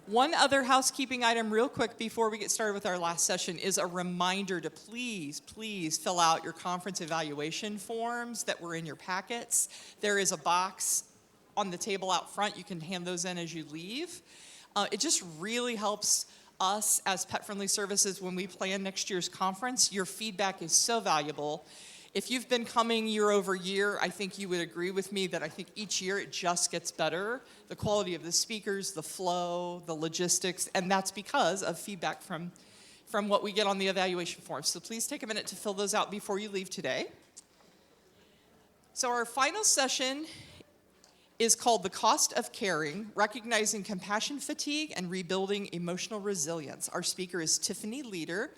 One other housekeeping item real quick before we get started with our last session is a reminder to please fill out your conference evaluation forms that were in your packets. There is a box on the table out front. You can hand those in as you leave. It just really helps us as Pet Friendly Services when we plan next year's conference. Your feedback is so valuable. If you've been coming year over year, I think you would agree with me that I think each year it just gets better. The quality of the speakers, the flow, the logistics, and that's because of feedback from what we get on the evaluation form. So please take a minute to fill those out before you leave today. So our final session is called The Cost of Caring, Recognizing Compassion Fatigue and Rebuilding Emotional Resilience. Our speaker is Tiffany Leader.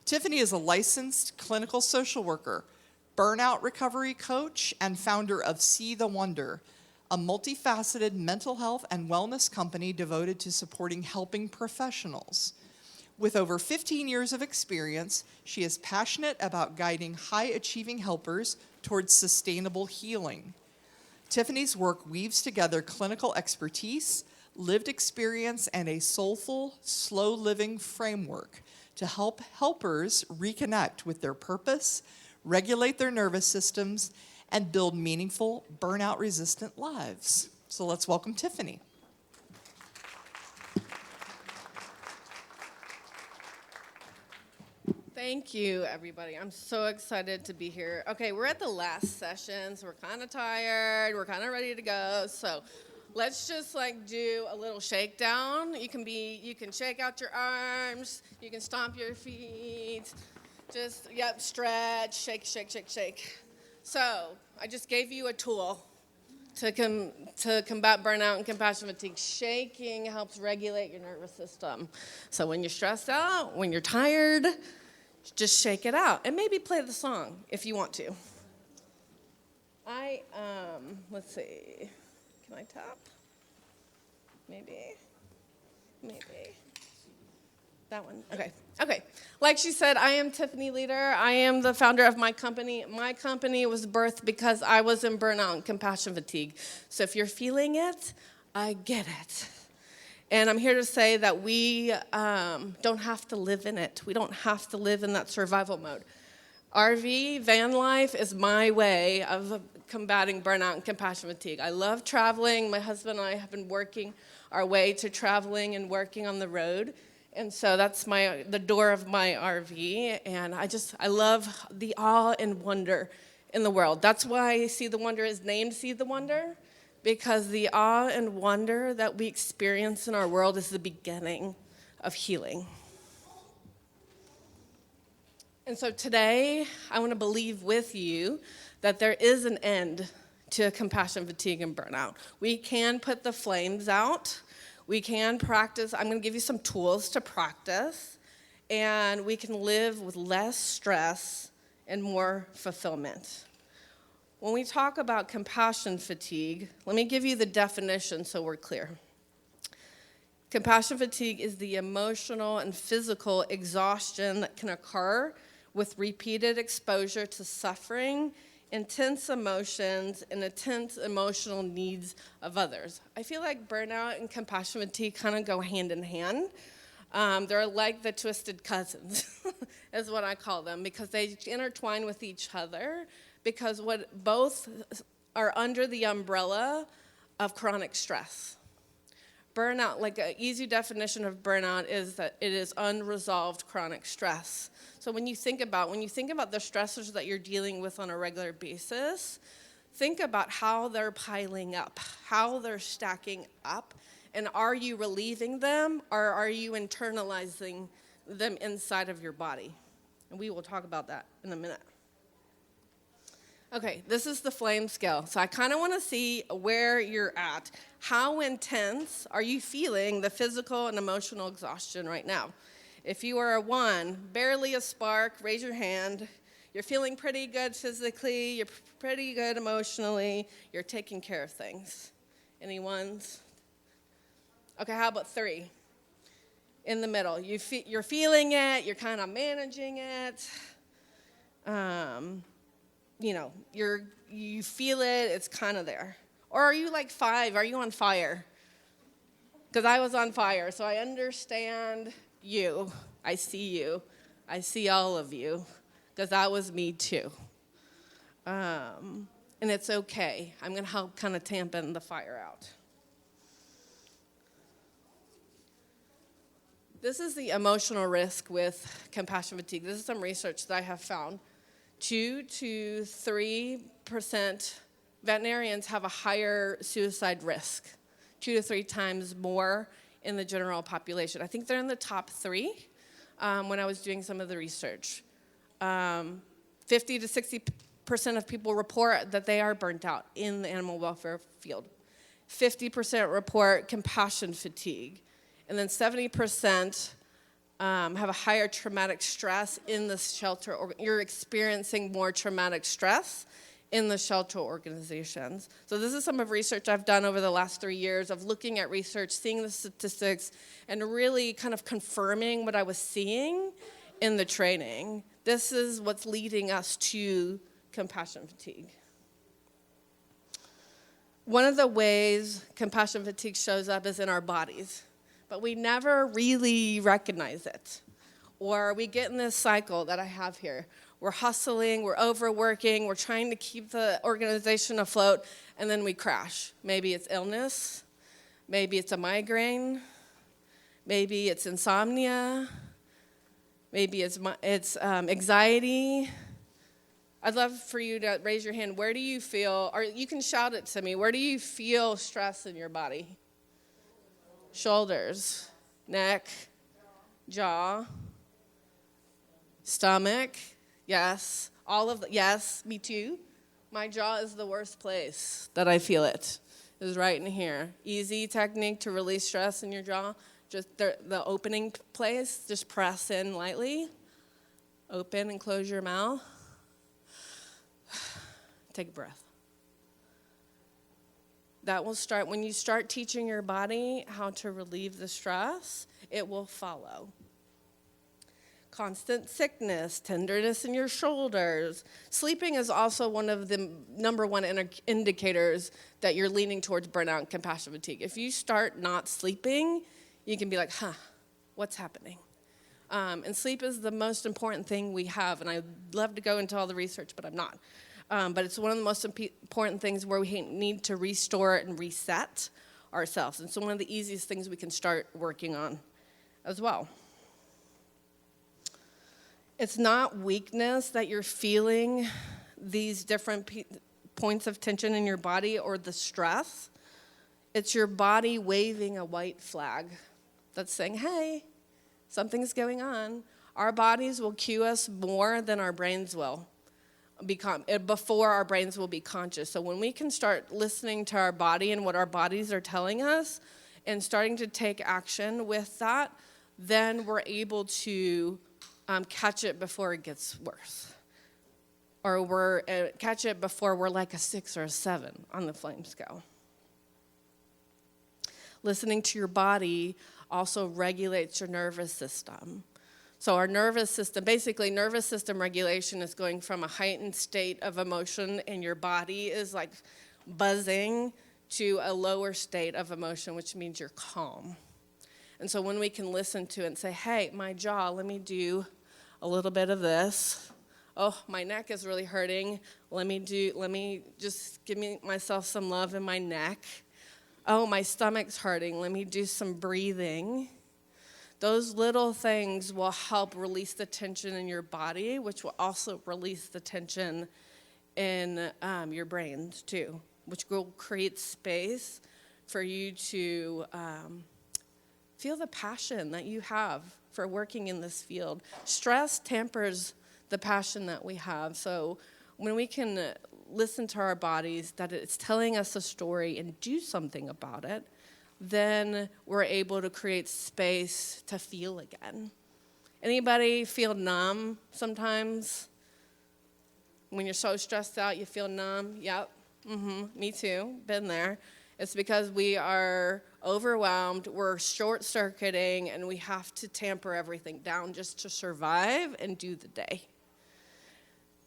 Tiffany is a licensed clinical social worker, burnout recovery coach, and founder of See the Wonder, a multifaceted mental health and wellness company devoted to supporting helping professionals. With over 15 years of experience, she is passionate about guiding high-achieving helpers towards sustainable healing. Tiffany's work weaves together clinical expertise, lived experience, and a soulful, slow-living framework to help helpers reconnect with their purpose, regulate their nervous systems, and build meaningful, burnout-resistant lives. So let's welcome Tiffany. Thank you, everybody. I'm so excited to be here. Okay, we're at the last session, so we're kind of tired. We're kind of ready to go. So let's just do a little shakedown. You can shake out your arms. You can stomp your feet. Just, stretch, shake, shake, shake, shake. So I just gave you a tool to combat burnout and compassion fatigue. Shaking helps regulate your nervous system. So when you're stressed out, when you're tired, just shake it out. And maybe play the song if you want to. Let's see. Can I tap? Maybe. That one. Okay. Like she said, I am Tiffany Leader. I am the founder of my company. My company was birthed because I was in burnout and compassion fatigue. So if you're feeling it, I get it. And I'm here to say that we don't have to live in it. We don't have to live in that survival mode. RV, van life, is my way of combating burnout and compassion fatigue. I love traveling. My husband and I have been working our way to traveling and working on the road. And so that's the door of my RV. And I love the awe and wonder in the world. That's why See the Wonder is named See the Wonder, because the awe and wonder that we experience in our world is the beginning of healing. And so today, I want to believe with you that there is an end to compassion fatigue and burnout. We can put the flames out. We can practice. I'm going to give you some tools to practice, and we can live with less stress and more fulfillment. When we talk about compassion fatigue, let me give you the definition so we're clear. Compassion fatigue is the emotional and physical exhaustion that can occur with repeated exposure to suffering, intense emotions, and intense emotional needs of others. I feel like burnout and compassion fatigue kind of go hand in hand. They're like the twisted cousins, is what I call them, because they intertwine with each other, because both are under the umbrella of chronic stress. Burnout, like an easy definition of burnout, is that it is unresolved chronic stress. So when you think about the stressors that you're dealing with on a regular basis, think about how they're piling up, how they're stacking up, and are you relieving them, or are you internalizing them inside of your body? And we will talk about that in a minute. Okay, this is the flame scale. So I kind of want to see where you're at. How intense are you feeling the physical and emotional exhaustion right now? If you are a 1, barely a spark, raise your hand. You're feeling pretty good physically. You're pretty good emotionally. You're taking care of things. Any 1s? Okay, how about 3? In the middle. You're feeling it. You're kind of managing it. You feel it. It's kind of there. Or are you like 5? Are you on fire? because I was on fire. So I understand you. I see you. I see all of you, because that was me too. And it's okay. I'm going to help kind of dampen the fire out. This is the emotional risk with compassion fatigue. This is some research that I have found. 2 to 3% veterinarians have a higher suicide risk, 2 to 3 times more in the general population. I think they're in the top 3 when I was doing some of the research. 50 to 60% of people report that they are burnt out in the animal welfare field. 50% report compassion fatigue. And then 70% have a higher traumatic stress in the shelter. You're experiencing more traumatic stress in the shelter organizations. So this is some of research I've done over the last 3 years of looking at research, seeing the statistics, and really kind of confirming what I was seeing in the training. This is what's leading us to compassion fatigue. One of the ways compassion fatigue shows up is in our bodies, but we never really recognize it. Or we get in this cycle that I have here. We're hustling, we're overworking, we're trying to keep the organization afloat, and then we crash. Maybe it's illness, maybe it's a migraine, maybe it's insomnia, maybe it's anxiety. I'd love for you to raise your hand. Where do you feel, or you can shout it to me, where do you feel stress in your body? Shoulders, neck, jaw, stomach, yes. All of the, yes, me too. My jaw is the worst place that I feel it, is right in here. Easy technique to release stress in your jaw. Just the opening place, just press in lightly. Open and close your mouth. Take a breath. That will start, when you start teaching your body how to relieve the stress, it will follow. Constant sickness, tenderness in your shoulders. Sleeping is also one of the number one indicators that you're leaning towards burnout and compassion fatigue. If you start not sleeping, you can be like, what's happening? And sleep is the most important thing we have, and I'd love to go into all the research, but I'm not. But it's one of the most important things where we need to restore and reset ourselves. And so one of the easiest things we can start working on as well. It's not weakness that you're feeling these different points of tension in your body or the stress. It's your body waving a white flag that's saying, hey, something's going on. Our bodies will cue us more than our brains will. Before our brains will be conscious. So when we can start listening to our body and what our bodies are telling us and starting to take action with that, then we're able to catch it before it gets worse. Or catch it before we're like a 6 or a 7 on the flame scale. Listening to your body also regulates your nervous system. So our nervous system, basically nervous system regulation is going from a heightened state of emotion and your body is like buzzing to a lower state of emotion, which means you're calm. And so when we can listen to it and say, hey, my jaw, let me do a little bit of this. Oh, my neck is really hurting. Let me just give myself some love in my neck. Oh, my stomach's hurting. Let me do some breathing. Those little things will help release the tension in your body, which will also release the tension in your brains too, which will create space for you to feel the passion that you have for working in this field. Stress tampers the passion that we have. So when we can listen to our bodies, that it's telling us a story and do something about it, then we're able to create space to feel again. Anybody feel numb sometimes? When you're so stressed out, you feel numb? Yep. Me too. Been there. It's because we are overwhelmed, we're short-circuiting, and we have to tamper everything down just to survive and do the day.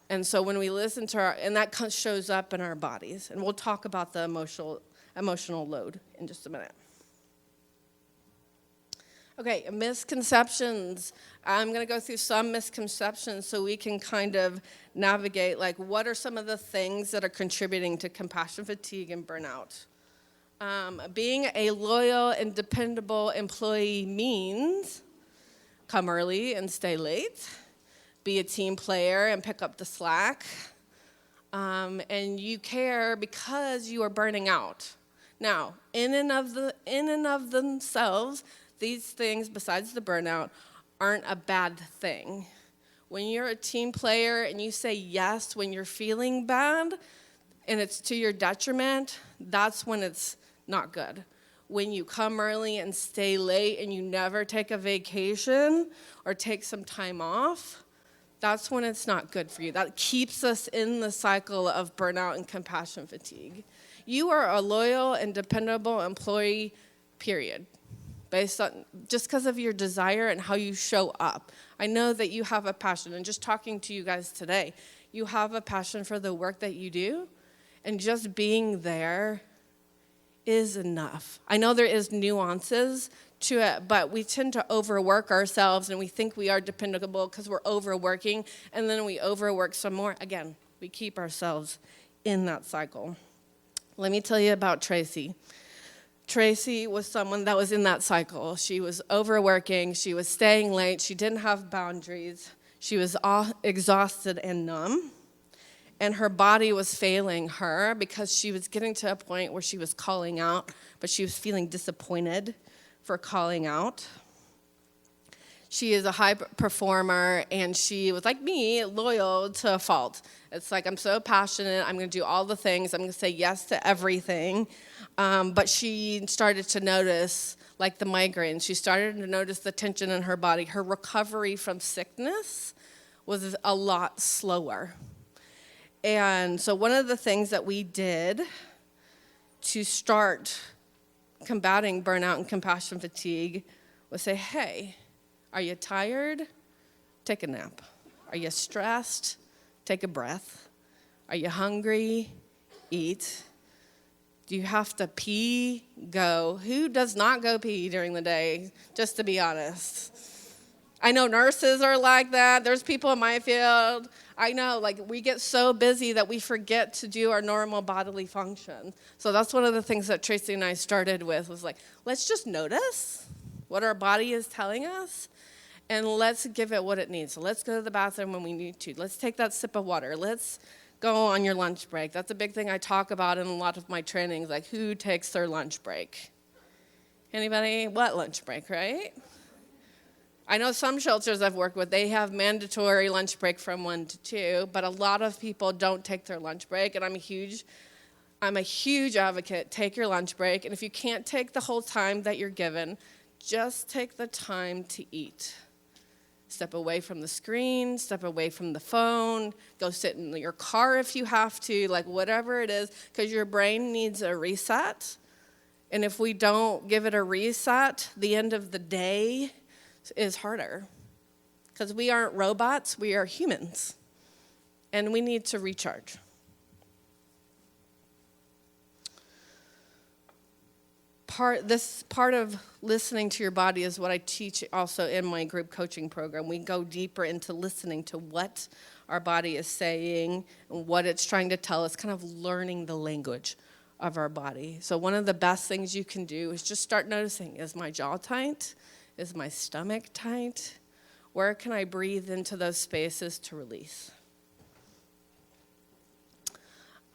And so when we listen to and that shows up in our bodies. And we'll talk about the emotional load in just a minute. Okay, misconceptions. I'm going to go through some misconceptions so we can kind of navigate, like, what are some of the things that are contributing to compassion fatigue and burnout? Being a loyal and dependable employee means come early and stay late, be a team player and pick up the slack, and you care because you are burning out. Now, in and of themselves, these things, besides the burnout, aren't a bad thing. When you're a team player and you say yes when you're feeling bad and it's to your detriment, that's when it's not good. When you come early and stay late and you never take a vacation or take some time off, that's when it's not good for you. That keeps us in the cycle of burnout and compassion fatigue. You are a loyal and dependable employee, period. Based on just because of your desire and how you show up. I know that you have a passion, and just talking to you guys today, you have a passion for the work that you do, and just being there is enough. I know there is nuances to it, but we tend to overwork ourselves, and we think we are dependable because we're overworking, and then we overwork some more. Again, we keep ourselves in that cycle. Let me tell you about Tracy. Tracy was someone that was in that cycle. She was overworking. She was staying late. She didn't have boundaries. She was all exhausted and numb. And her body was failing her because she was getting to a point where she was calling out, but she was feeling disappointed for calling out. She is a high performer, and she was like me, loyal to a fault. It's like, I'm so passionate. I'm going to do all the things. I'm going to say yes to everything. But she started to notice, like the migraines, she started to notice the tension in her body. Her recovery from sickness was a lot slower. And so one of the things that we did to start combating burnout and compassion fatigue was say, hey, are you tired? Take a nap. Are you stressed? Take a breath. Are you hungry? Eat. Do you have to pee? Go. Who does not go pee during the day, just to be honest? I know nurses are like that. There's people in my field. I know, like, we get so busy that we forget to do our normal bodily function. So that's one of the things that Tracy and I started with, was like, let's just notice what our body is telling us, and let's give it what it needs. So let's go to the bathroom when we need to. Let's take that sip of water. Let's go on your lunch break. That's a big thing I talk about in a lot of my trainings, like who takes their lunch break? Anybody? What lunch break, right? I know some shelters I've worked with, they have mandatory lunch break from 1 to 2, but a lot of people don't take their lunch break, and I'm a huge advocate. Take your lunch break, and if you can't take the whole time that you're given, just take the time to eat. Step away from the screen, step away from the phone, go sit in your car if you have to, like whatever it is, because your brain needs a reset. And if we don't give it a reset, the end of the day is harder. Because we aren't robots, we are humans. And we need to recharge. This part of listening to your body is what I teach also in my group coaching program. We go deeper into listening to what our body is saying and what it's trying to tell us, kind of learning the language of our body. So one of the best things you can do is just start noticing, is my jaw tight? Is my stomach tight? Where can I breathe into those spaces to release?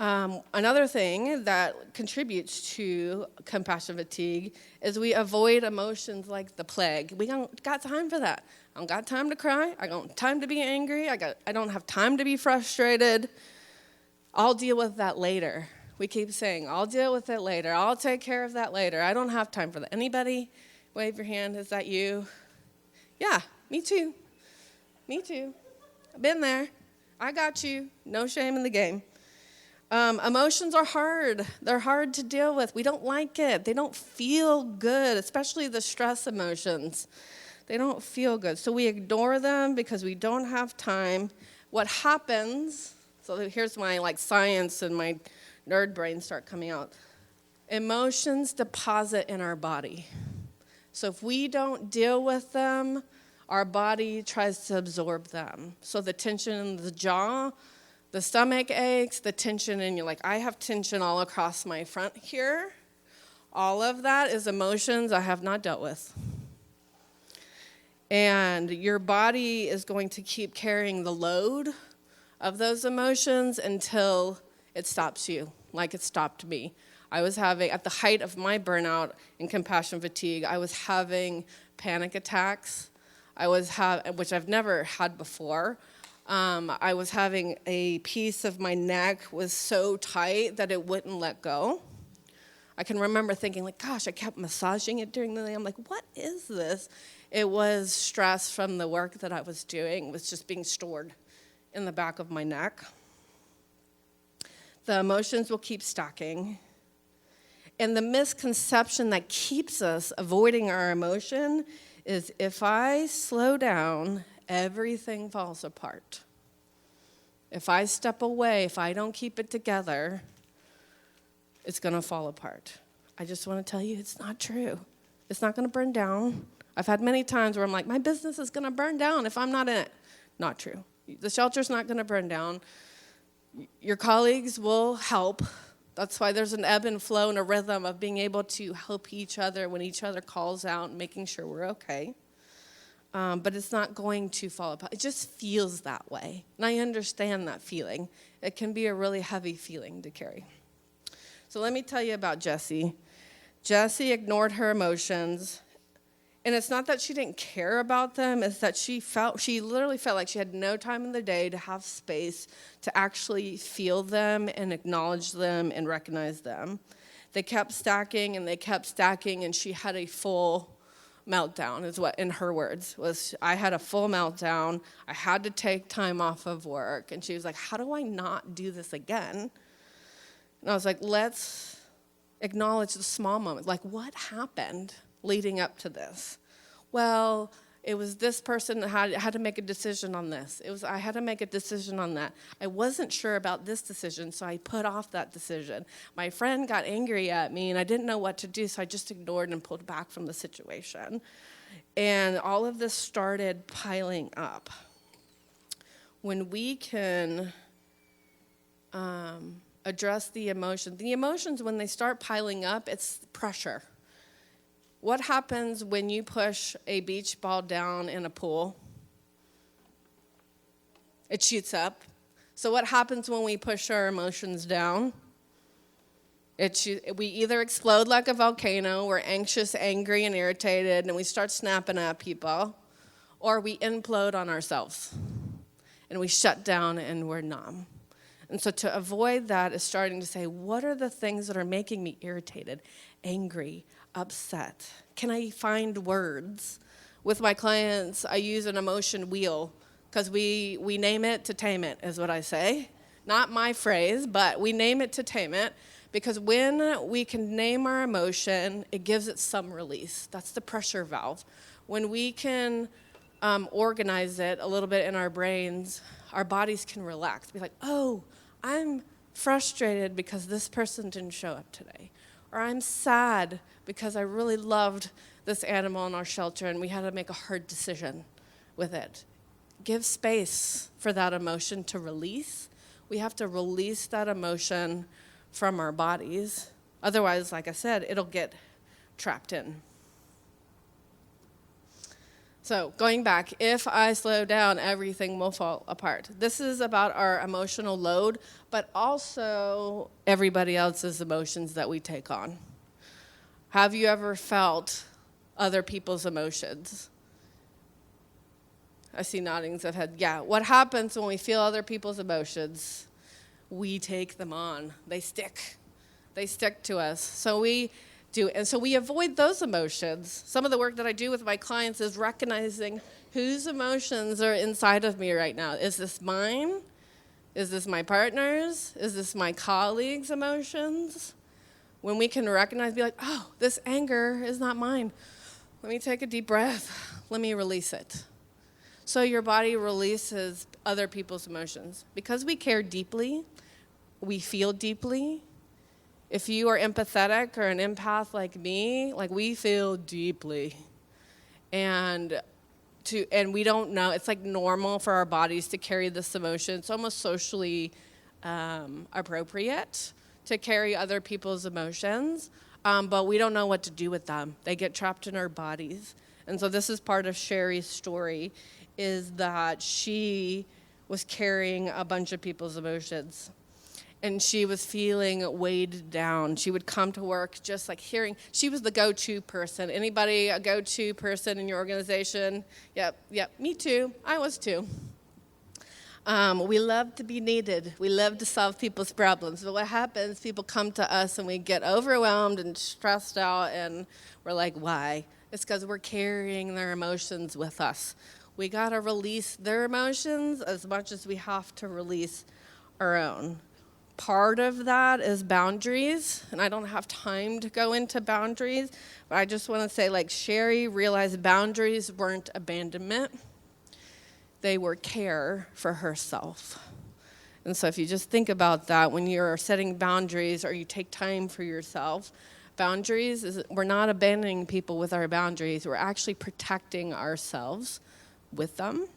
Another thing that contributes to compassion fatigue is we avoid emotions like the plague. We don't got time for that. I don't got time to cry. I don't time to be angry. I don't have time to be frustrated. I'll deal with that later. We keep saying, I'll deal with it later. I'll take care of that later. I don't have time for that. Anybody? Wave your hand. Is that you? Yeah, me too. Me too. I've been there. I got you. No shame in the game. Emotions are hard. They're hard to deal with. We don't like it. They don't feel good, especially the stress emotions. They don't feel good. So we ignore them because we don't have time. What happens, so here's my science and my nerd brain start coming out. Emotions deposit in our body. So if we don't deal with them, our body tries to absorb them. So the tension in the jaw, the stomach aches, the tension in you. Like, I have tension all across my front here. All of that is emotions I have not dealt with. And your body is going to keep carrying the load of those emotions until it stops you, like it stopped me. I was having, at the height of my burnout and compassion fatigue, I was having panic attacks. Which I've never had before. I was having a piece of my neck was so tight that it wouldn't let go. I can remember thinking, like, gosh, I kept massaging it during the day. I'm like, what is this? It was stress from the work that I was doing. It was just being stored in the back of my neck. The emotions will keep stacking. And the misconception that keeps us avoiding our emotion is if I slow down, everything falls apart. If I step away, if I don't keep it together, it's going to fall apart. I just want to tell you it's not true. It's not going to burn down. I've had many times where I'm like, my business is going to burn down if I'm not in it. Not true. The shelter's not going to burn down. Your colleagues will help. That's why there's an ebb and flow and a rhythm of being able to help each other when each other calls out and making sure we're okay. But it's not going to fall apart. It just feels that way. And I understand that feeling. It can be a really heavy feeling to carry. So let me tell you about Jessie. Jessie ignored her emotions. And it's not that she didn't care about them, it's that she literally felt like she had no time in the day to have space to actually feel them and acknowledge them and recognize them. They kept stacking, and she had a full meltdown, is what, in her words, was I had a full meltdown. I had to take time off of work. And she was like, how do I not do this again? And I was like, let's acknowledge the small moments. Like, what happened leading up to this? Well, it was this person that had to make a decision on this. I had to make a decision on that. I wasn't sure about this decision, so I put off that decision. My friend got angry at me, and I didn't know what to do, so I just ignored and pulled back from the situation. And all of this started piling up. When we can address the emotions, when they start piling up, it's pressure. What happens when you push a beach ball down in a pool? It shoots up. So what happens when we push our emotions down? We either explode like a volcano, we're anxious, angry, and irritated, and we start snapping at people, or we implode on ourselves, and we shut down and we're numb. And so to avoid that is starting to say, what are the things that are making me irritated, angry, upset? Can I find words? With my clients, I use an emotion wheel because we name it to tame it, is what I say. Not my phrase, but we name it to tame it because when we can name our emotion, it gives it some release. That's the pressure valve. When we can organize it a little bit in our brains, our bodies can relax. Be like, oh, I'm frustrated because this person didn't show up today. Or I'm sad because I really loved this animal in our shelter and we had to make a hard decision with it. Give space for that emotion to release. We have to release that emotion from our bodies. Otherwise, like I said, it'll get trapped in. So going back, if I slow down, everything will fall apart. This is about our emotional load, but also everybody else's emotions that we take on. Have you ever felt other people's emotions? I see noddings of head. Yeah, what happens when we feel other people's emotions? We take them on. They stick. They stick to us. So we avoid those emotions. Some of the work that I do with my clients is recognizing whose emotions are inside of me right now. Is this mine? Is this my partner's? Is this my colleague's emotions? When we can recognize, be like, oh, this anger is not mine. Let me take a deep breath. Let me release it. So your body releases other people's emotions. Because we care deeply, we feel deeply, If you are empathetic or an empath like me, like we feel deeply. And we don't know, it's like normal for our bodies to carry this emotion. It's almost socially appropriate to carry other people's emotions, but we don't know what to do with them. They get trapped in our bodies. And so this is part of Sherry's story, is that she was carrying a bunch of people's emotions. And she was feeling weighed down. She would come to work just like she was the go-to person. Anybody a go-to person in your organization? Yep, me too. I was too. We love to be needed. We love to solve people's problems. But what happens, people come to us and we get overwhelmed and stressed out, and we're like, why? It's because we're carrying their emotions with us. We got to release their emotions as much as we have to release our own. Part of that is boundaries, and I don't have time to go into boundaries, but I just want to say, like Sherry realized boundaries weren't abandonment. They were care for herself. And so if you just think about that, when you're setting boundaries or you take time for yourself, we're not abandoning people with our boundaries. We're actually protecting ourselves with them.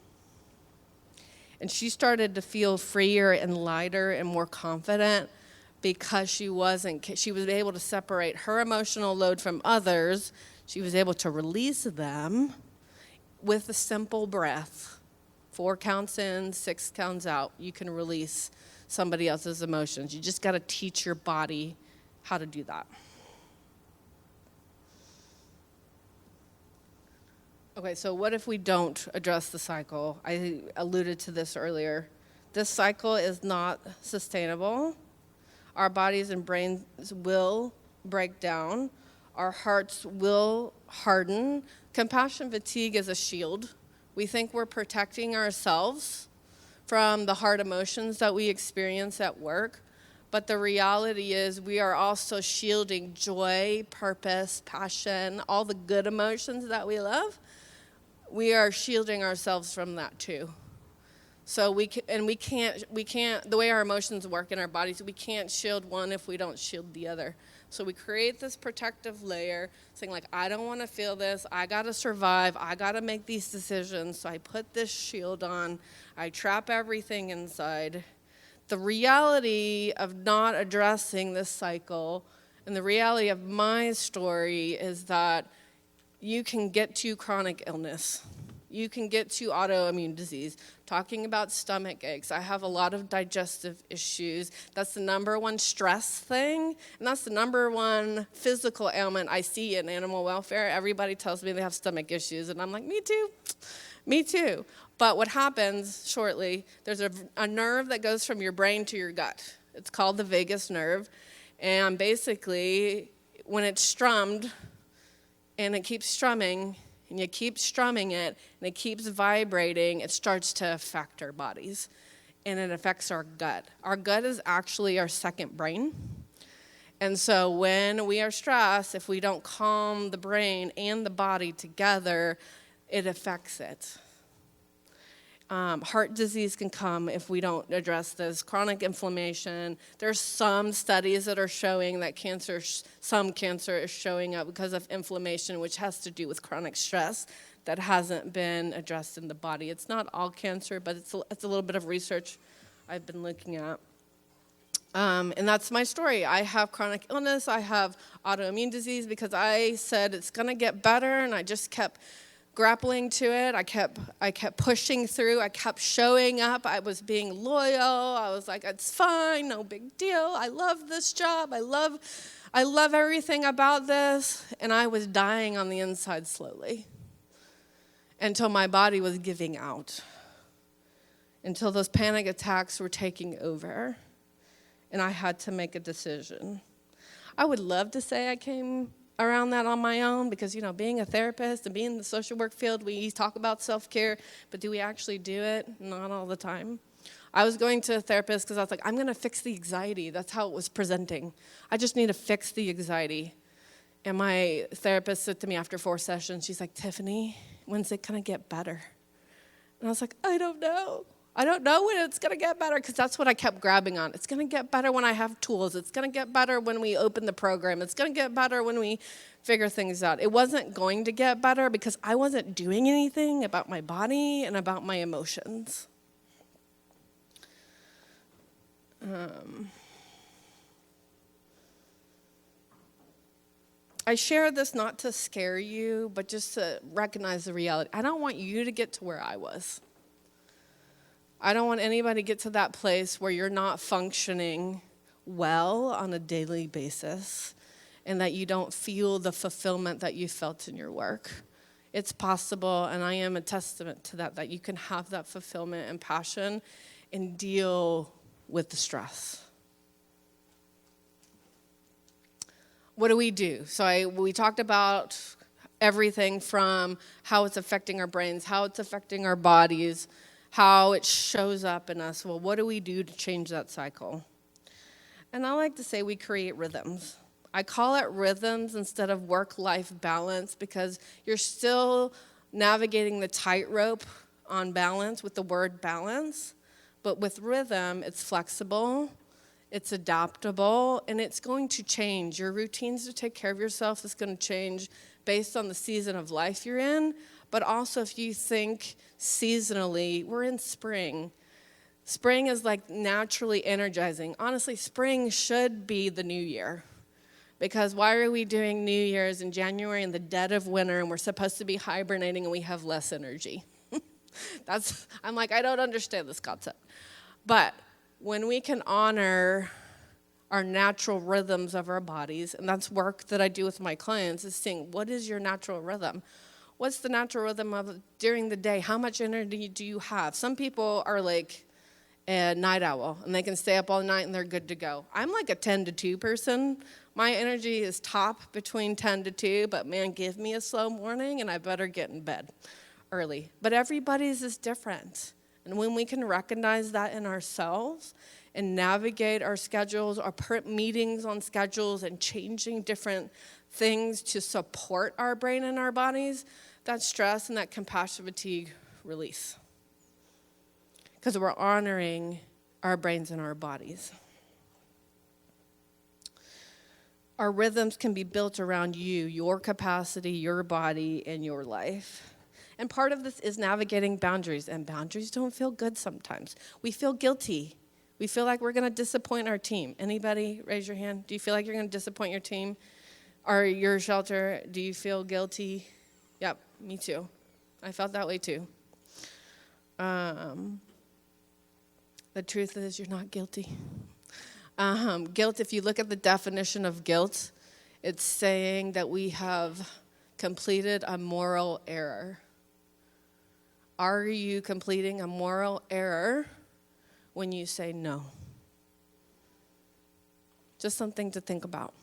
And she started to feel freer and lighter and more confident because she was able to separate her emotional load from others. She was able to release them with a simple breath. 4 counts in, 6 counts out. You can release somebody else's emotions. You just got to teach your body how to do that. Okay, so what if we don't address the cycle? I alluded to this earlier. This cycle is not sustainable. Our bodies and brains will break down. Our hearts will harden. Compassion fatigue is a shield. We think we're protecting ourselves from the hard emotions that we experience at work. But the reality is we are also shielding joy, purpose, passion, all the good emotions that we love. We are shielding ourselves from that too. So we can't, the way our emotions work in our bodies, we can't shield one if we don't shield the other. So we create this protective layer saying like, I don't want to feel this. I got to survive. I got to make these decisions. So I put this shield on. I trap everything inside. The reality of not addressing this cycle and the reality of my story is that you can get to chronic illness. You can get to autoimmune disease. Talking about stomach aches, I have a lot of digestive issues. That's the number one stress thing, and that's the number one physical ailment I see in animal welfare. Everybody tells me they have stomach issues, and I'm like, me too, me too. But what happens shortly, there's a nerve that goes from your brain to your gut. It's called the vagus nerve, and basically, when it's strummed, and it keeps strumming, and you keep strumming it, and it keeps vibrating, it starts to affect our bodies, and it affects our gut. Our gut is actually our second brain. And so when we are stressed, if we don't calm the brain and the body together, it affects it. Heart disease can come if we don't address this. Chronic inflammation. There's some studies that are showing that some cancer is showing up because of inflammation, which has to do with chronic stress that hasn't been addressed in the body. It's not all cancer, but it's a little bit of research I've been looking at. And that's my story. I have chronic illness. I have autoimmune disease because I said it's going to get better, and I just kept grappling to it. I kept pushing through. I kept showing up. I was being loyal. I was like, it's fine, no big deal. I love this job. I love everything about this. And I was dying on the inside slowly until my body was giving out, until those panic attacks were taking over, and I had to make a decision. I would love to say I came around that on my own because, being a therapist and being in the social work field, we talk about self-care, but do we actually do it? Not all the time. I was going to a therapist because I was like, I'm going to fix the anxiety. That's how it was presenting. I just need to fix the anxiety. And my therapist said to me after 4 sessions, she's like, Tiffany, when's it going to get better? And I was like, I don't know. I don't know when it's going to get better, because that's what I kept grabbing on. It's going to get better when I have tools. It's going to get better when we open the program. It's going to get better when we figure things out. It wasn't going to get better because I wasn't doing anything about my body and about my emotions. I share this not to scare you, but just to recognize the reality. I don't want you to get to where I was. I don't want anybody to get to that place where you're not functioning well on a daily basis and that you don't feel the fulfillment that you felt in your work. It's possible, and I am a testament to that you can have that fulfillment and passion and deal with the stress. What do we do? So we talked about everything from how it's affecting our brains, how it's affecting our bodies, how it shows up in us. Well, what do we do to change that cycle? And I like to say we create rhythms. I call it rhythms instead of work-life balance because you're still navigating the tightrope on balance with the word balance. But with rhythm, it's flexible, it's adaptable, and it's going to change. Your routines to take care of yourself is going to change based on the season of life you're in. But also if you think seasonally, we're in spring. Spring is like naturally energizing. Honestly, spring should be the new year. Because why are we doing New Year's in January in the dead of winter and we're supposed to be hibernating and we have less energy? I'm like, I don't understand this concept. But when we can honor our natural rhythms of our bodies, and that's work that I do with my clients, is seeing what is your natural rhythm? What's the natural rhythm of during the day? How much energy do you have? Some people are like a night owl, and they can stay up all night and they're good to go. I'm like a 10 to 2 person. My energy is top between 10 to 2, but man, give me a slow morning and I better get in bed early. But everybody's is different. And when we can recognize that in ourselves and navigate our schedules, or put meetings on schedules and changing different things to support our brain and our bodies, that stress and that compassion fatigue release. Because we're honoring our brains and our bodies. Our rhythms can be built around you, your capacity, your body, and your life. And part of this is navigating boundaries, and boundaries don't feel good sometimes. We feel guilty. We feel like we're going to disappoint our team. Anybody raise your hand? Do you feel like you're going to disappoint your team or your shelter? Do you feel guilty? Yep, me too. I felt that way too. The truth is you're not guilty. Guilt, if you look at the definition of guilt, it's saying that we have completed a moral error. Are you completing a moral error when you say no? Just something to think about.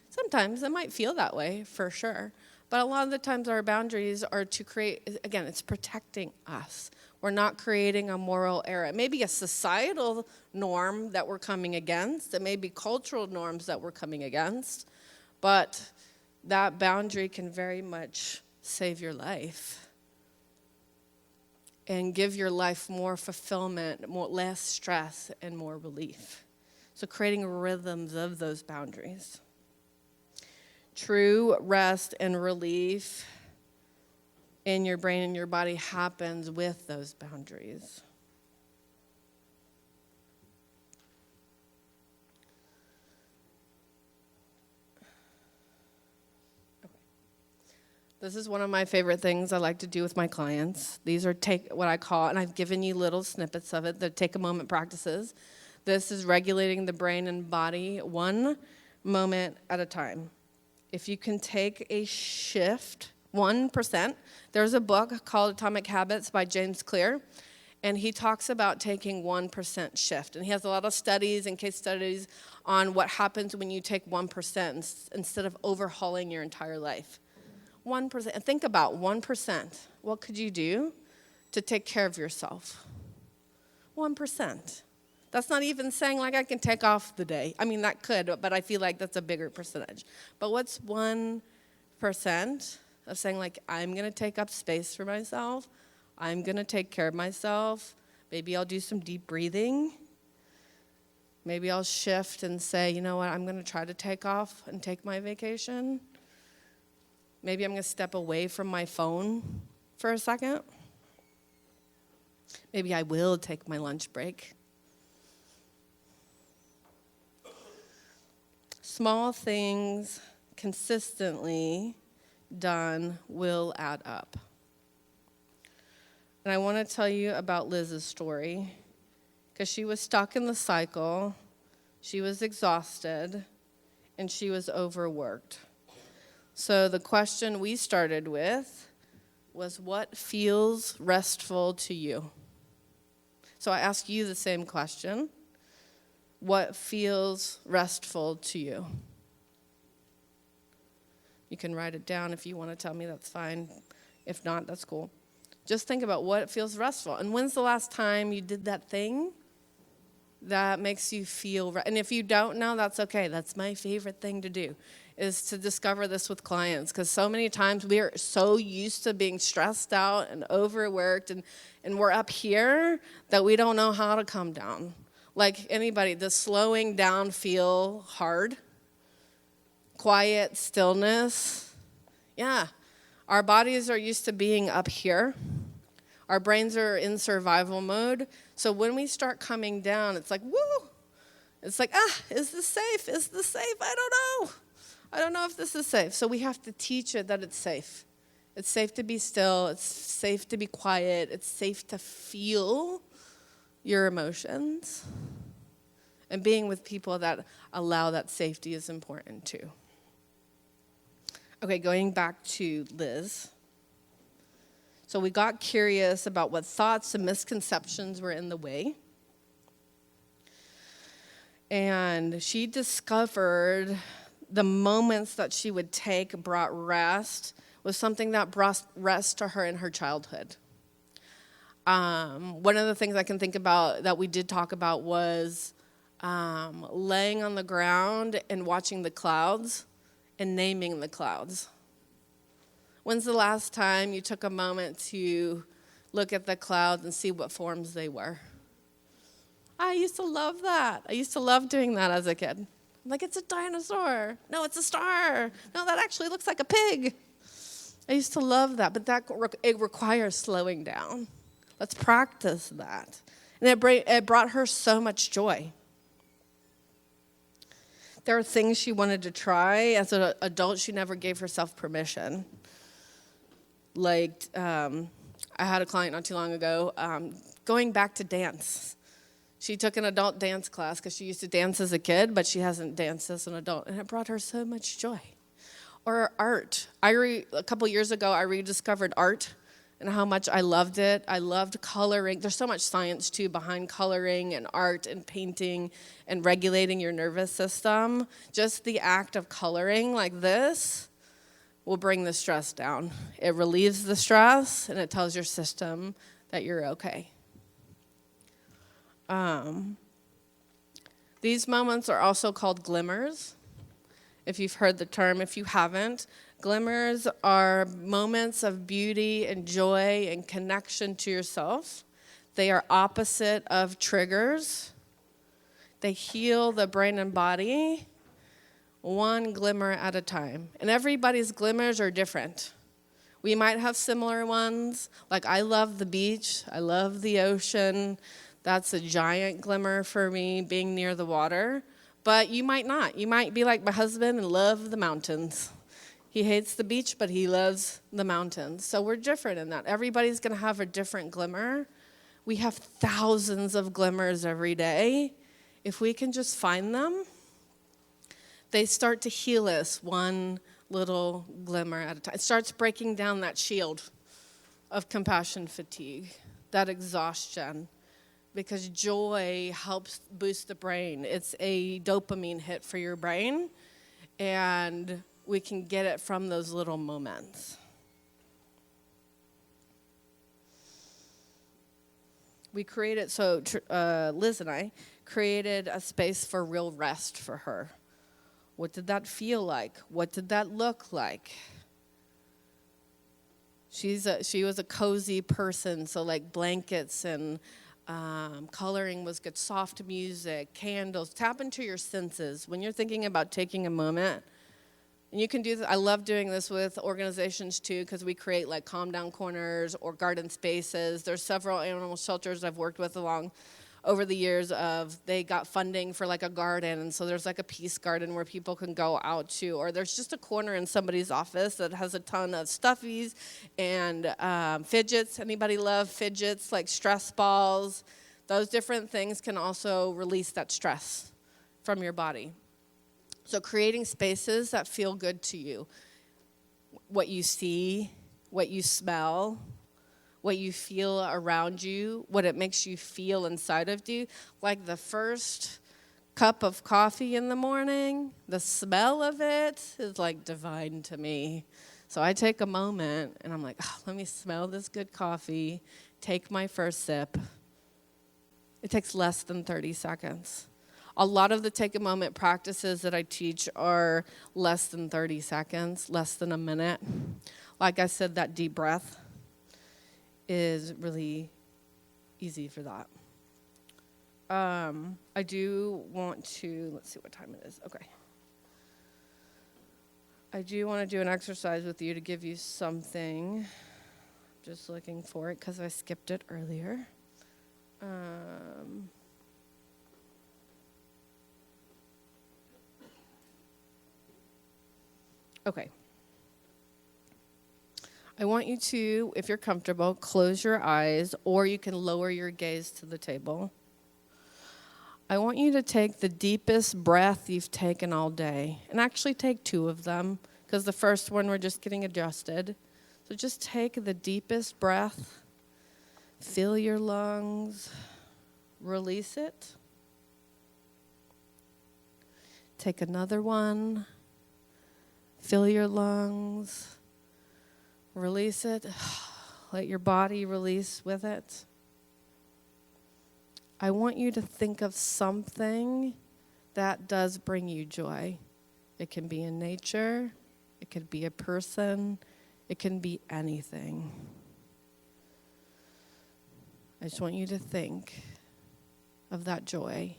Sometimes it might feel that way, for sure. But a lot of the times our boundaries are to create, again, it's protecting us. We're not creating a moral error. It may be a societal norm that we're coming against. It may be cultural norms that we're coming against. But that boundary can very much save your life and give your life more fulfillment, less stress, and more relief. So creating rhythms of those boundaries. True rest and relief in your brain and your body happens with those boundaries. Okay. This is one of my favorite things I like to do with my clients. These are what I call, and I've given you little snippets of it, the take a moment practices. This is regulating the brain and body one moment at a time. If you can take a shift, 1%. There's a book called Atomic Habits by James Clear, and he talks about taking 1% shift. And he has a lot of studies and case studies on what happens when you take 1% instead of overhauling your entire life. 1%. And think about 1%. What could you do to take care of yourself? 1%. That's not even saying like I can take off the day. I mean, that could, but I feel like that's a bigger percentage. But what's 1% of saying like, I'm going to take up space for myself. I'm going to take care of myself Maybe I'll do some deep breathing. Maybe I'll shift and say, you know what, I'm going to try to take off and take my vacation. Maybe I'm going to step away from my phone for a second. Maybe I will take my lunch break. Small things consistently done will add up. And I want to tell you about Liz's story, because she was stuck in the cycle, she was exhausted, and she was overworked. So the question we started with was, what feels restful to you? So I ask you the same question. What feels restful to you? You can write it down if you want to tell me, that's fine. If not, that's cool. Just think about what feels restful. And when's the last time you did that thing that makes you feel, and if you don't know, that's okay. That's my favorite thing to do, is to discover this with clients, because so many times we are so used to being stressed out and overworked, and we're up here that we don't know how to come down. Like anybody, does slowing down feel hard? Quiet, stillness? Yeah. Our bodies are used to being up here. Our brains are in survival mode. So when we start coming down, it's like, woo! It's like, is this safe? Is this safe? I don't know. I don't know if this is safe. So we have to teach it that it's safe. It's safe to be still. It's safe to be quiet. It's safe to feel your emotions. And being with people that allow that safety is important too. Okay, going back to Liz. So we got curious about what thoughts and misconceptions were in the way. And she discovered the moments that she would take brought rest was something that brought rest to her in her childhood. One of the things I can think about that we did talk about was laying on the ground and watching the clouds and naming the clouds. When's the last time you took a moment to look at the clouds and see what forms they were? I used to love that. I used to love doing that as a kid. I'm like, it's a dinosaur. No, it's a star. No, that actually looks like a pig. I used to love that, but it requires slowing down. Let's practice that. And it brought her so much joy. There are things she wanted to try. As an adult, she never gave herself permission. Like, I had a client not too long ago going back to dance. She took an adult dance class because she used to dance as a kid, but she hasn't danced as an adult, and it brought her so much joy. Or art. A couple years ago, I rediscovered art and how much I loved it. I loved coloring. There's so much science, too, behind coloring and art and painting and regulating your nervous system. Just the act of coloring like this will bring the stress down. It relieves the stress, and it tells your system that you're okay. These moments are also called glimmers, if you've heard the term. If you haven't, glimmers are moments of beauty and joy and connection to yourself. They are opposite of triggers. They heal the brain and body, one glimmer at a time. And everybody's glimmers are different. We might have similar ones. Like, I love the beach. I love the ocean. That's a giant glimmer for me, being near the water. But you might not. You might be like my husband and love the mountains. He hates the beach, but he loves the mountains. So we're different in that. Everybody's going to have a different glimmer. We have thousands of glimmers every day. If we can just find them, they start to heal us one little glimmer at a time. It starts breaking down that shield of compassion fatigue, that exhaustion, because joy helps boost the brain. It's a dopamine hit for your brain, and we can get it from those little moments. We created, Liz and I created a space for real rest for her. What did that feel like? What did that look like? She was a cozy person, so like blankets and Coloring was good. Soft music, candles. Tap into your senses. When you're thinking about taking a moment, and you can do this. I love doing this with organizations too, because we create like calm down corners or garden spaces. There's several animal shelters I've worked with over the years they got funding for like a garden, and so there's like a peace garden where people can go out to, or there's just a corner in somebody's office that has a ton of stuffies and fidgets. Anybody love fidgets, like stress balls? Those different things can also release that stress from your body. So creating spaces that feel good to you, what you see, what you smell, what you feel around you, what it makes you feel inside of you. Like the first cup of coffee in the morning, the smell of it is like divine to me. So I take a moment and I'm like, let me smell this good coffee, take my first sip. It takes less than 30 seconds. A lot of the take a moment practices that I teach are less than 30 seconds, less than a minute. Like I said, that deep breath is really easy for that. I do want to, let's see what time it is. Okay. I do want to do an exercise with you to give you something. Just looking for it because I skipped it earlier. Okay. I want you to, if you're comfortable, close your eyes, or you can lower your gaze to the table. I want you to take the deepest breath you've taken all day, and actually take 2 of them, because the first one we're just getting adjusted. So just take the deepest breath, fill your lungs, release it. Take another one. Fill your lungs, release it, let your body release with it. I want you to think of something that does bring you joy. It can be in nature, it could be a person, it can be anything. I just want you to think of that joy.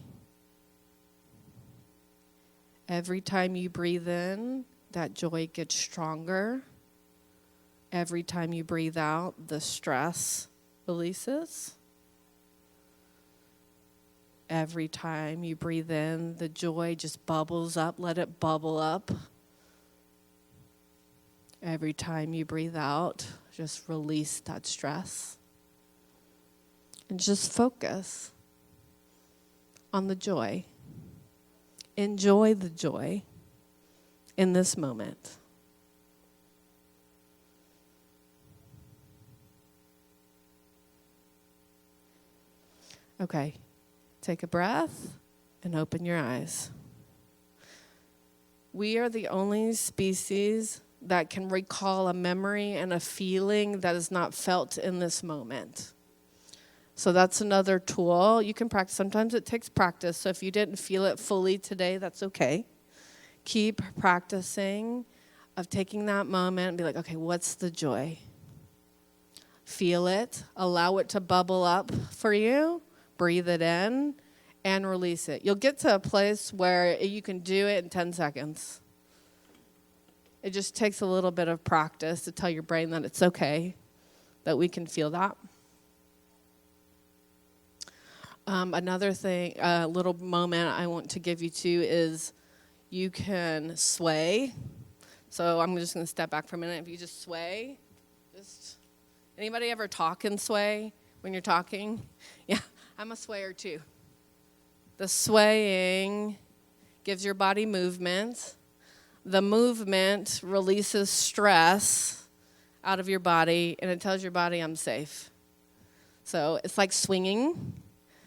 Every time you breathe in, that joy gets stronger. Every time you breathe out, the stress releases. Every time you breathe in, the joy just bubbles up. Let it bubble up. Every time you breathe out, just release that stress. And just focus on the joy. Enjoy the joy in this moment. Okay, take a breath and open your eyes. We are the only species that can recall a memory and a feeling that is not felt in this moment. So that's another tool you can practice. Sometimes it takes practice, so if you didn't feel it fully today, that's okay. Keep practicing of taking that moment and be like, okay, what's the joy? Feel it. Allow it to bubble up for you. Breathe it in and release it. You'll get to a place where you can do it in 10 seconds. It just takes a little bit of practice to tell your brain that it's okay, that we can feel that. Another thing, a little moment I want to give you to is you can sway. So I'm just going to step back for a minute. If you just sway, anybody ever talk and sway when you're talking? Yeah, I'm a swayer too. The swaying gives your body movement. The movement releases stress out of your body, and it tells your body, I'm safe. So it's like swinging.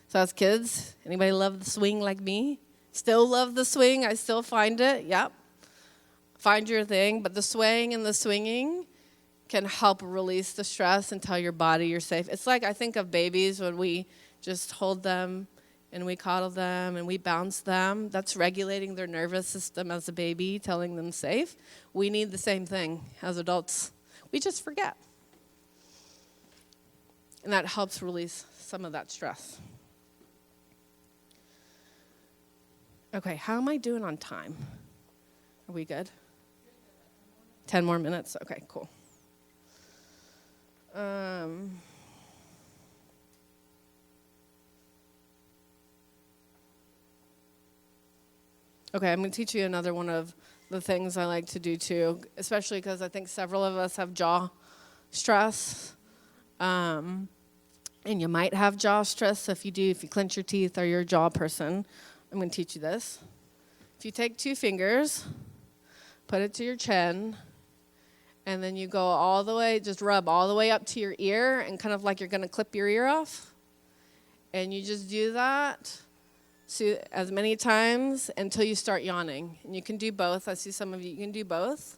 So as kids, anybody love the swing like me? Still love the swing? I still find it. Yep. Find your thing. But the swaying and the swinging can help release the stress and tell your body you're safe. It's like I think of babies when we just hold them and we coddle them and we bounce them. That's regulating their nervous system as a baby, telling them safe. We need the same thing as adults. We just forget. and that helps release some of that stress. Okay, how am I doing on time? Are we good? 10 more minutes? Okay, cool. Okay, I'm going to teach you another one of the things I like to do too, especially because I think several of us have jaw stress. And you might have jaw stress. So if you clench your teeth or you're a jaw person, I'm going to teach you this. If you take 2 fingers, put it to your chin, and then you go all the way, just rub all the way up to your ear, and kind of like you're going to clip your ear off. And you just do that as many times until you start yawning. And you can do both. I see some of you can do both.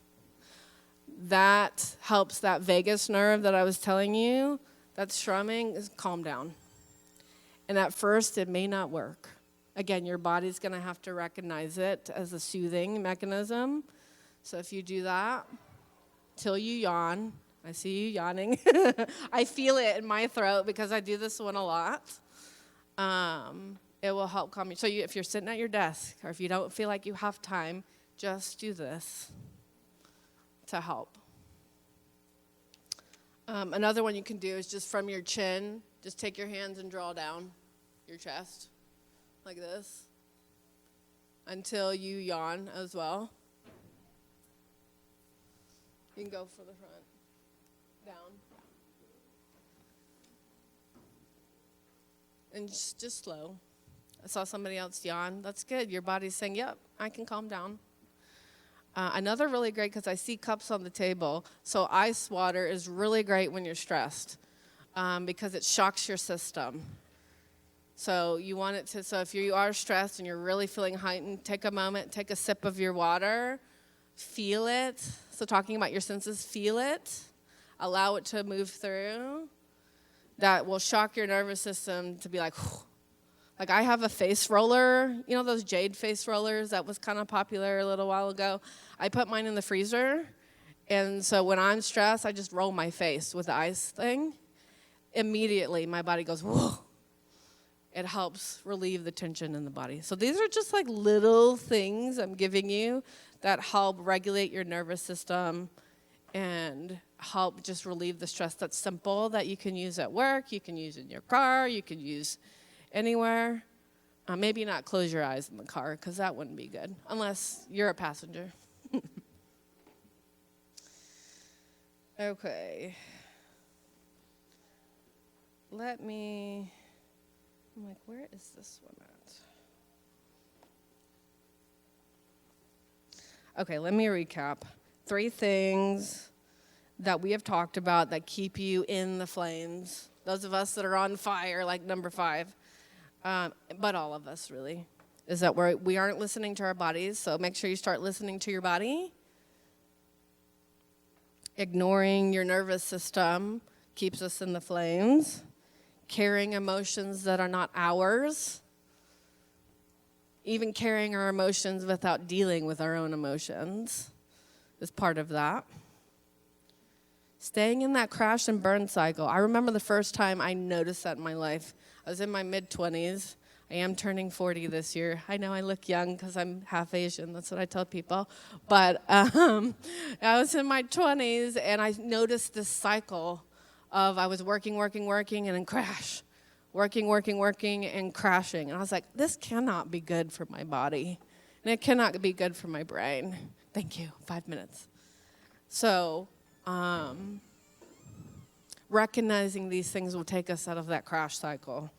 That helps that vagus nerve that I was telling you that's strumming is calm down. And at first, it may not work. Again, your body's going to have to recognize it as a soothing mechanism. So if you do that till you yawn, I see you yawning. I feel it in my throat because I do this one a lot. It will help calm you. So if you're sitting at your desk or if you don't feel like you have time, just do this to help. Another one you can do is just from your chin, just take your hands and draw down your chest like this until you yawn as well. You can go for the front, down. And just slow. I saw somebody else yawn. That's good. Your body's saying, yep, I can calm down. Another really great, because I see cups on the table, so ice water is really great when you're stressed because it shocks your system. So you want it to, so if you are stressed and you're really feeling heightened, take a moment, take a sip of your water, feel it. So talking about your senses, feel it, allow it to move through. That will shock your nervous system to be like, whew. Like I have a face roller, you know those jade face rollers that was kind of popular a little while ago? I put mine in the freezer, and so when I'm stressed, I just roll my face with the ice thing. Immediately, my body goes, whoa. It helps relieve the tension in the body. So these are just like little things I'm giving you that help regulate your nervous system and help just relieve the stress. That's simple, that you can use at work, you can use in your car, you can use anywhere. Maybe not close your eyes in the car, because that wouldn't be good, unless you're a passenger. Okay. I'm like, where is this one at? Okay, let me recap. 3 things that we have talked about that keep you in the flames. Those of us that are on fire, like number 5. But all of us, really, is that we aren't listening to our bodies, so make sure you start listening to your body. Ignoring your nervous system keeps us in the flames. Carrying emotions that are not ours. Even carrying our emotions without dealing with our own emotions is part of that. Staying in that crash and burn cycle. I remember the first time I noticed that in my life. I was in my mid-20s. I am turning 40 this year. I know I look young because I'm half Asian. That's what I tell people. But I was in my 20s, and I noticed this cycle of I was working, and then crash. Working, and crashing. And I was like, this cannot be good for my body. And it cannot be good for my brain. Thank you. 5 minutes. So recognizing these things will take us out of that crash cycle.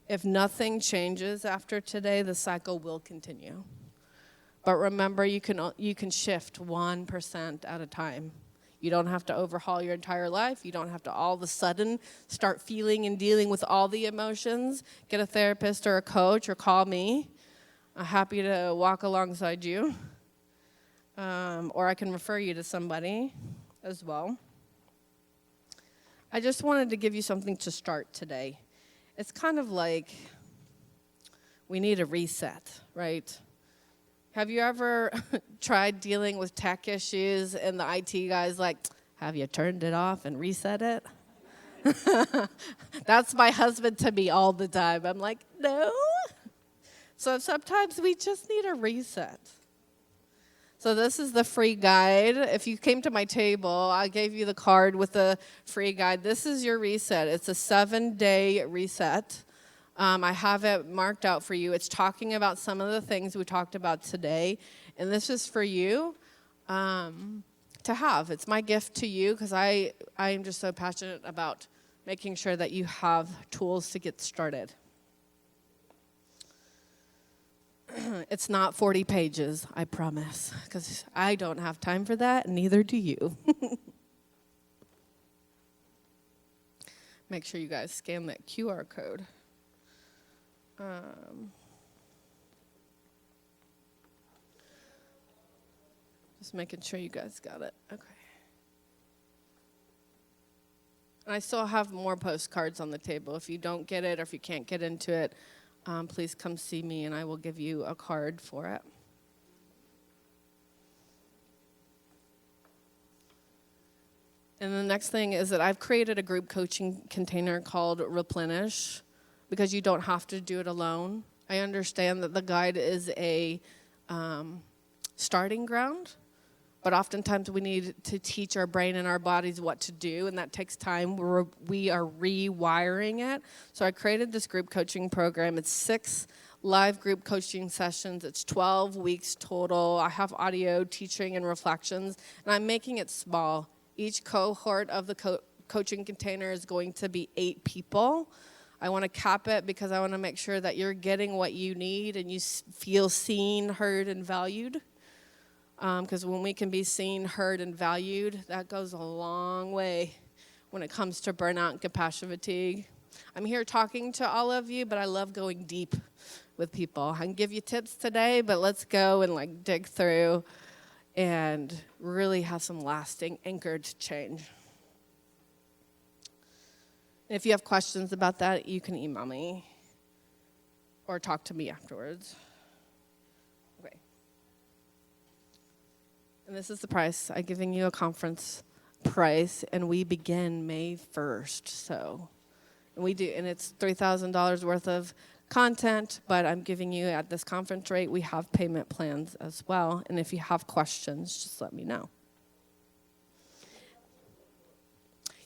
If nothing changes after today, the cycle will continue. But remember, you can shift 1% at a time. You don't have to overhaul your entire life. You don't have to all of a sudden start feeling and dealing with all the emotions. Get a therapist or a coach or call me. I'm happy to walk alongside you. Or I can refer you to somebody as well. I just wanted to give you something to start today. It's kind of like we need a reset, right? Have you ever tried dealing with tech issues and the IT guy's like, Have you turned it off and reset it? That's my husband to me all the time. I'm like, no. So sometimes we just need a reset. So this is the free guide. If you came to my table, I gave you the card with the free guide. This is your reset. It's a 7-day reset. I have it marked out for you. It's talking about some of the things we talked about today. And this is for you to have. It's my gift to you because I am just so passionate about making sure that you have tools to get started. It's not 40 pages, I promise, because I don't have time for that, and neither do you. Make sure you guys scan that QR code. Just making sure you guys got it. Okay. And I still have more postcards on the table. If you don't get it or if you can't get into it, please come see me and I will give you a card for it. And the next thing is that I've created a group coaching container called Replenish because you don't have to do it alone. I understand that the guide is a starting ground, but oftentimes we need to teach our brain and our bodies what to do, and that takes time. We are rewiring it. So I created this group coaching program. It's 6 live group coaching sessions. It's 12 weeks total. I have audio, teaching, and reflections, and I'm making it small. Each cohort of the coaching container is going to be 8 people. I want to cap it because I want to make sure that you're getting what you need and you feel seen, heard, and valued. Because when we can be seen, heard, and valued, that goes a long way when it comes to burnout and compassion fatigue. I'm here talking to all of you, but I love going deep with people. I can give you tips today, but let's go and dig through and really have some lasting anchored change. If you have questions about that, you can email me or talk to me afterwards. Okay. And this is the price. I'm giving you a conference price, and we begin May 1st. And it's $3,000 worth of content, but I'm giving you at this conference rate. We have payment plans as well, and if you have questions, just let me know.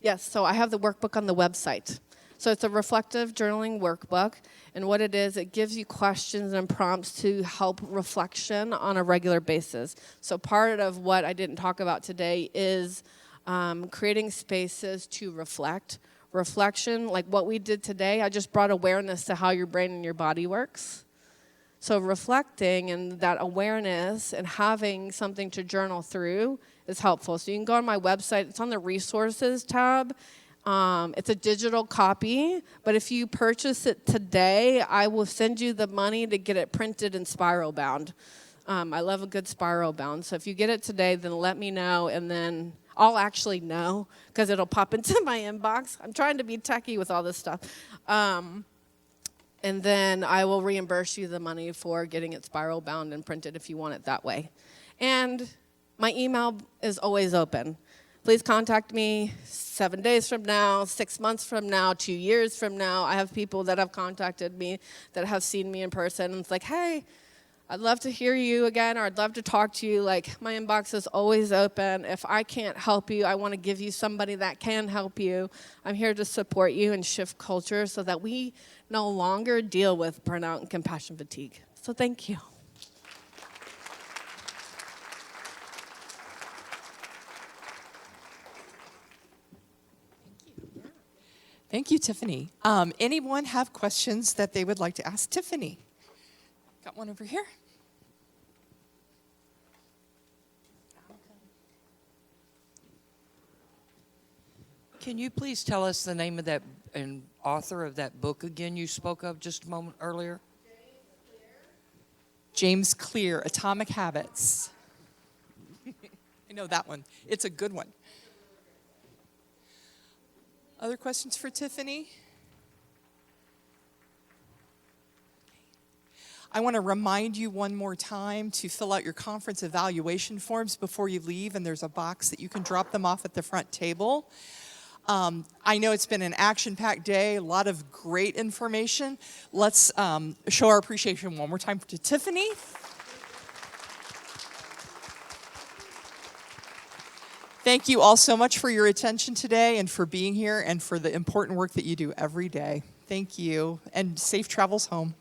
Yes, so I have the workbook on the website. So it's a reflective journaling workbook, and what it is, it gives you questions and prompts to help reflection on a regular basis. So part of what I didn't talk about today is creating spaces to reflect. Reflection, like what we did today, I just brought awareness to how your brain and your body works. So reflecting and that awareness and having something to journal through is helpful. So you can go on my website. It's on the resources tab. It's a digital copy, but if you purchase it today, I will send you the money to get it printed and spiral bound. I love a good spiral bound. So if you get it today, then let me know, and then I'll actually know because it'll pop into my inbox. I'm trying to be techie with all this stuff. And then I will reimburse you the money for getting it spiral bound and printed if you want it that way. And my email is always open. Please contact me 7 days from now, 6 months from now, 2 years from now. I have people that have contacted me that have seen me in person. And it's like, hey, I'd love to hear you again, or I'd love to talk to you. My inbox is always open. If I can't help you, I want to give you somebody that can help you. I'm here to support you and shift culture so that we no longer deal with burnout and compassion fatigue. So thank you. Thank you, Tiffany. Anyone have questions that they would like to ask Tiffany? Got one over here. Can you please tell us the name of that and author of that book again you spoke of just a moment earlier? James Clear, Atomic Habits. I know that one. It's a good one. Other questions for Tiffany? I want to remind you one more time to fill out your conference evaluation forms before you leave, and there's a box that you can drop them off at the front table. I know it's been an action-packed day, a lot of great information. Let's show our appreciation one more time to Tiffany. Thank you all so much for your attention today and for being here and for the important work that you do every day. Thank you, and safe travels home.